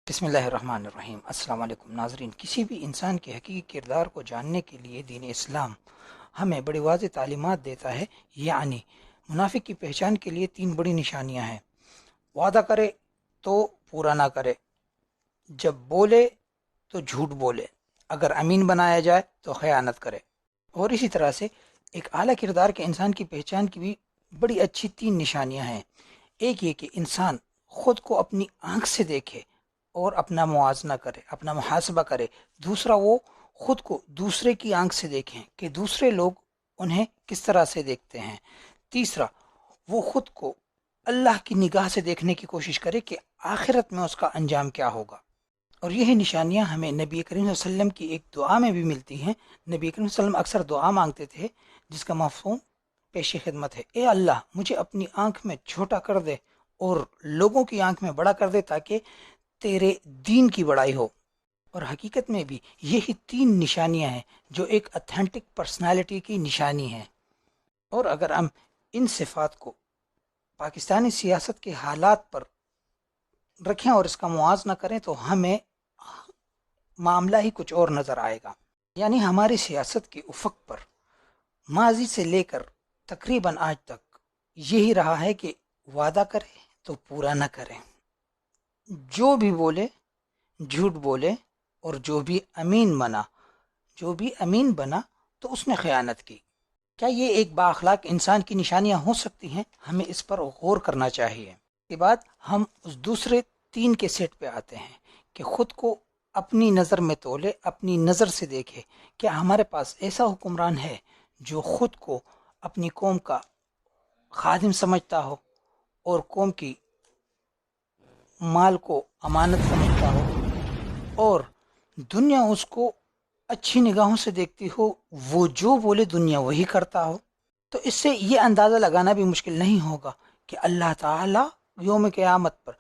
بسم اللہ الرحمن الرحیم۔ السلام علیکم ناظرین، کسی بھی انسان کے حقیقی کردار کو جاننے کے لیے دین اسلام ہمیں بڑی واضح تعلیمات دیتا ہے۔ یعنی منافق کی پہچان کے لیے 3 بڑی نشانیاں ہیں۔ وعدہ کرے تو پورا نہ کرے، جب بولے تو جھوٹ بولے، اگر امین بنایا جائے تو خیانت کرے۔ اور اسی طرح سے ایک اعلیٰ کردار کے انسان کی پہچان کی بھی بڑی اچھی 3 نشانیاں ہیں۔ ایک یہ کہ انسان خود کو اپنی آنکھ سے دیکھے اور اپنا موازنہ کرے، اپنا محاسبہ کرے۔ دوسرا، وہ خود کو دوسرے کی آنکھ سے دیکھیں کہ دوسرے لوگ انہیں کس طرح سے دیکھتے ہیں۔ تیسرا، وہ خود کو اللہ کی نگاہ سے دیکھنے کی کوشش کرے کہ آخرت میں اس کا انجام کیا ہوگا۔ اور یہی نشانیاں ہمیں نبی کریم صلی اللہ علیہ وسلم کی ایک دعا میں بھی ملتی ہیں۔ نبی کریم صلی اللہ علیہ وسلم اکثر دعا مانگتے تھے جس کا مفہوم پیش خدمت ہے: اے اللہ، مجھے اپنی آنکھ میں چھوٹا کر دے اور لوگوں کی آنکھ میں بڑا کر دے تاکہ تیرے دین کی بڑائی ہو۔ اور حقیقت میں بھی یہی 3 نشانیاں ہیں جو ایک اتھینٹک پرسنالٹی کی نشانی ہیں۔ اور اگر ہم ان صفات کو پاکستانی سیاست کے حالات پر رکھیں اور اس کا موازنہ کریں تو ہمیں معاملہ ہی کچھ اور نظر آئے گا۔ یعنی ہماری سیاست کے افق پر ماضی سے لے کر تقریباً آج تک یہی رہا ہے کہ وعدہ کرے تو پورا نہ کریں، جو بھی بولے جھوٹ بولے، اور جو بھی امین بنا تو اس نے خیانت کی۔ کیا یہ ایک بااخلاق انسان کی نشانیاں ہو سکتی ہیں؟ ہمیں اس پر غور کرنا چاہیے۔ اس کے بعد ہم اس دوسرے 3 کے سیٹ پہ آتے ہیں کہ خود کو اپنی نظر میں تولے، اپنی نظر سے دیکھے۔ کیا ہمارے پاس ایسا حکمران ہے جو خود کو اپنی قوم کا خادم سمجھتا ہو اور قوم کی مال کو امانت سمجھتا ہو اور دنیا اس کو اچھی نگاہوں سے دیکھتی ہو، وہ جو بولے دنیا وہی کرتا ہو؟ تو اس سے یہ اندازہ لگانا بھی مشکل نہیں ہوگا کہ اللہ تعالیٰ یوم قیامت پر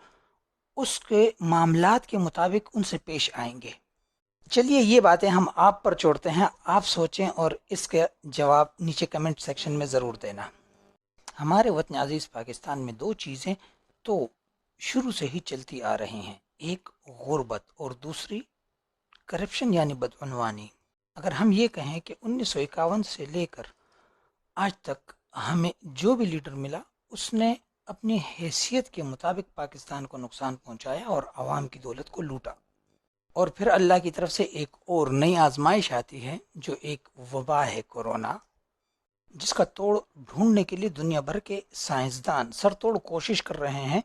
اس کے معاملات کے مطابق ان سے پیش آئیں گے۔ چلیے یہ باتیں ہم آپ پر چھوڑتے ہیں، آپ سوچیں اور اس کے جواب نیچے کمنٹ سیکشن میں ضرور دینا۔ ہمارے وطن عزیز پاکستان میں 2 چیزیں تو شروع سے ہی چلتی آ رہی ہیں، ایک غربت اور دوسری کرپشن یعنی بدعنوانی۔ اگر ہم یہ کہیں کہ 1951 سے لے کر آج تک ہمیں جو بھی لیڈر ملا اس نے اپنی حیثیت کے مطابق پاکستان کو نقصان پہنچایا اور عوام کی دولت کو لوٹا، اور پھر اللہ کی طرف سے ایک اور نئی آزمائش آتی ہے جو ایک وبا ہے، کورونا، جس کا توڑ ڈھونڈنے کے لیے دنیا بھر کے سائنسدان سر توڑ کوشش کر رہے ہیں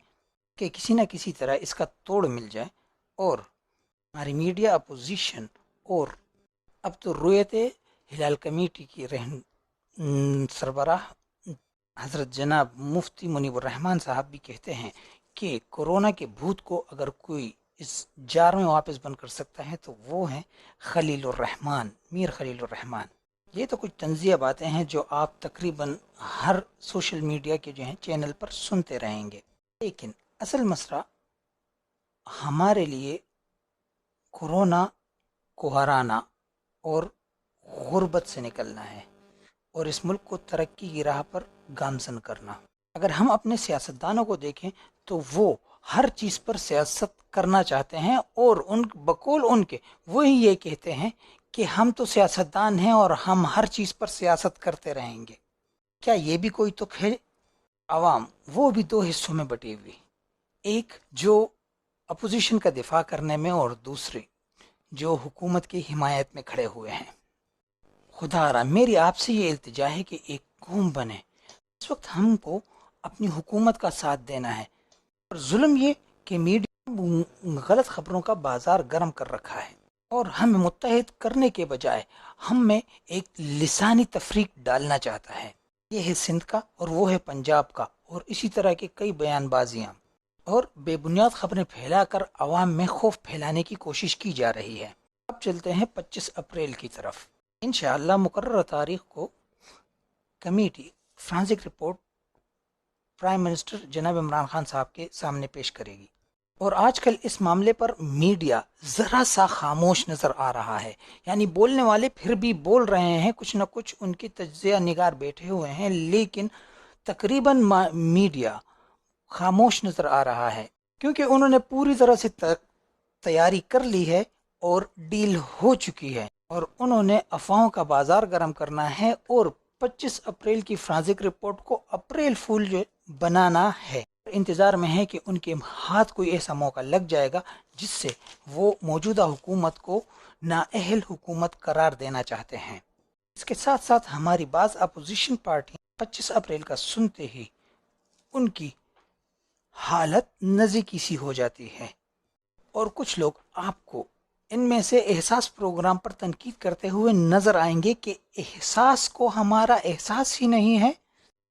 کہ کسی نہ کسی طرح اس کا توڑ مل جائے۔ اور ہماری میڈیا، اپوزیشن اور اب تو رویت ہلال کمیٹی کی سربراہ حضرت جناب مفتی منیب الرحمان صاحب بھی کہتے ہیں کہ کورونا کے بھوت کو اگر کوئی اس جار میں واپس بند کر سکتا ہے تو وہ ہیں خلیل الرحمان، میر خلیل الرحمان۔ یہ تو کچھ تنزیہ باتیں ہیں جو آپ تقریباً ہر سوشل میڈیا کے جو ہیں چینل پر سنتے رہیں گے، لیکن اصل مسئلہ ہمارے لیے کورونا کو ہرانا اور غربت سے نکلنا ہے اور اس ملک کو ترقی کی راہ پر گامزن کرنا۔ اگر ہم اپنے سیاستدانوں کو دیکھیں تو وہ ہر چیز پر سیاست کرنا چاہتے ہیں اور بقول ان کے وہی یہ کہتے ہیں کہ ہم تو سیاستدان ہیں اور ہم ہر چیز پر سیاست کرتے رہیں گے۔ کیا یہ بھی کوئی تک ہے؟ عوام وہ بھی 2 حصوں میں بٹی ہوئی، ایک جو اپوزیشن کا دفاع کرنے میں اور دوسری جو حکومت کی حمایت میں کھڑے ہوئے ہیں۔ خدا را میری آپ سے یہ التجا ہے کہ ایک قوم بنے۔ اس وقت ہم کو اپنی حکومت کا ساتھ دینا ہے، اور ظلم یہ کہ میڈیا غلط خبروں کا بازار گرم کر رکھا ہے اور ہمیں متحد کرنے کے بجائے ہم میں ایک لسانی تفریق ڈالنا چاہتا ہے۔ یہ ہے سندھ کا اور وہ ہے پنجاب کا، اور اسی طرح کے کئی بیان بازیاں اور بے بنیاد خبریں پھیلا کر عوام میں خوف پھیلانے کی کوشش کی جا رہی ہے۔ اب چلتے ہیں 25 اپریل کی طرف۔ انشاءاللہ مقررہ تاریخ کو committee forensic report prime minister جناب عمران خان صاحب کے سامنے پیش کرے گی، اور آج کل اس معاملے پر میڈیا ذرا سا خاموش نظر آ رہا ہے۔ یعنی بولنے والے پھر بھی بول رہے ہیں، کچھ نہ کچھ ان کے تجزیہ نگار بیٹھے ہوئے ہیں، لیکن تقریباً میڈیا خاموش نظر آ رہا ہے، کیونکہ انہوں نے پوری طرح سے تیاری کر لی ہے اور ڈیل ہو چکی ہے، اور انہوں نے افواہوں کا بازار گرم کرنا ہے اور 25 اپریل کی فرانزک رپورٹ کو اپریل فول جو بنانا ہے۔ انتظار میں ہے کہ ان کے ہاتھ کوئی ایسا موقع لگ جائے گا جس سے وہ موجودہ حکومت کو نااہل حکومت قرار دینا چاہتے ہیں۔ اس کے ساتھ ساتھ ہماری بعض اپوزیشن پارٹی 25 اپریل کا سنتے ہی ان کی حالت نزدیکی سی ہو جاتی ہے، اور کچھ لوگ آپ کو ان میں سے احساس پروگرام پر تنقید کرتے ہوئے نظر آئیں گے کہ احساس کو ہمارا احساس ہی نہیں ہے۔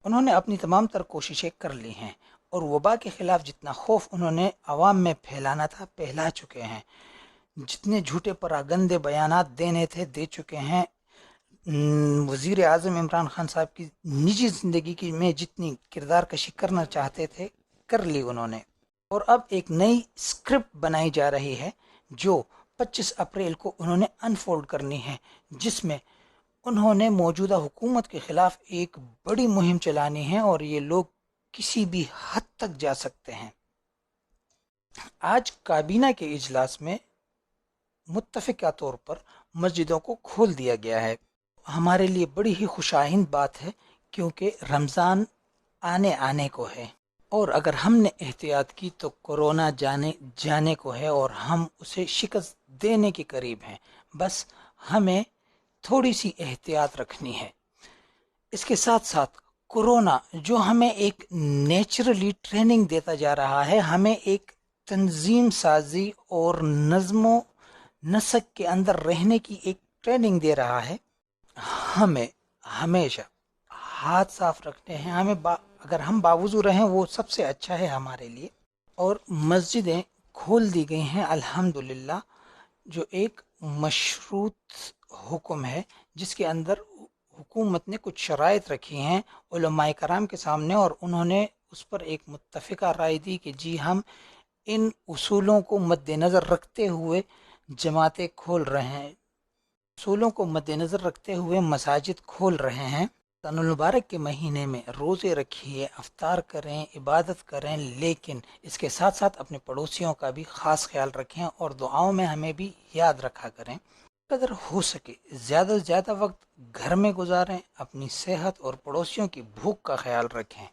انہوں نے اپنی تمام تر کوششیں کر لی ہیں اور وبا کے خلاف جتنا خوف انہوں نے عوام میں پھیلانا تھا پھیلا چکے ہیں، جتنے جھوٹے پراگندے بیانات دینے تھے دے چکے ہیں۔ وزیر اعظم عمران خان صاحب کی نجی زندگی کی میں جتنی کردار کشی کرنا چاہتے تھے کر لی انہوں نے، اور اب ایک نئی اسکرپٹ بنائی جا رہی ہے جو 25 اپریل کو انہوں نے انفولڈ کرنی ہے، جس میں انہوں نے موجودہ حکومت کے خلاف ایک بڑی مہم چلانی ہے، اور یہ لوگ کسی بھی حد تک جا سکتے ہیں۔ آج کابینہ کے اجلاس میں متفقہ طور پر مسجدوں کو کھول دیا گیا ہے۔ ہمارے لیے بڑی ہی خوشائند بات ہے، کیونکہ رمضان آنے کو ہے، اور اگر ہم نے احتیاط کی تو کورونا جانے کو ہے، اور ہم اسے شکست دینے کے قریب ہیں۔ بس ہمیں تھوڑی سی احتیاط رکھنی ہے۔ اس کے ساتھ ساتھ کورونا جو ہمیں ایک نیچرلی ٹریننگ دیتا جا رہا ہے، ہمیں ایک تنظیم سازی اور نظم و نسق کے اندر رہنے کی ایک ٹریننگ دے رہا ہے۔ ہمیں ہمیشہ ہاتھ صاف رکھنے ہیں، اگر ہم باوضو رہیں وہ سب سے اچھا ہے ہمارے لیے۔ اور مسجدیں کھول دی گئی ہیں الحمدللہ، جو ایک مشروط حکم ہے جس کے اندر حکومت نے کچھ شرائط رکھی ہیں علماء کرام کے سامنے، اور انہوں نے اس پر ایک متفقہ رائے دی کہ جی ہم ان اصولوں کو مد نظر رکھتے ہوئے جماعتیں کھول رہے ہیں، اصولوں کو مد نظر رکھتے ہوئے مساجد کھول رہے ہیں۔ رمضان المبارک کے مہینے میں روزے رکھیے، افطار کریں، عبادت کریں، لیکن اس کے ساتھ ساتھ اپنے پڑوسیوں کا بھی خاص خیال رکھیں، اور دعاؤں میں ہمیں بھی یاد رکھا کریں۔ قدر ہو سکے زیادہ سے زیادہ وقت گھر میں گزاریں، اپنی صحت اور پڑوسیوں کی بھوک کا خیال رکھیں۔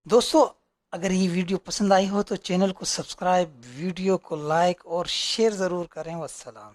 دوستو، اگر یہ ویڈیو پسند آئی ہو تو چینل کو سبسکرائب، ویڈیو کو لائک اور شیئر ضرور کریں۔ والسلام۔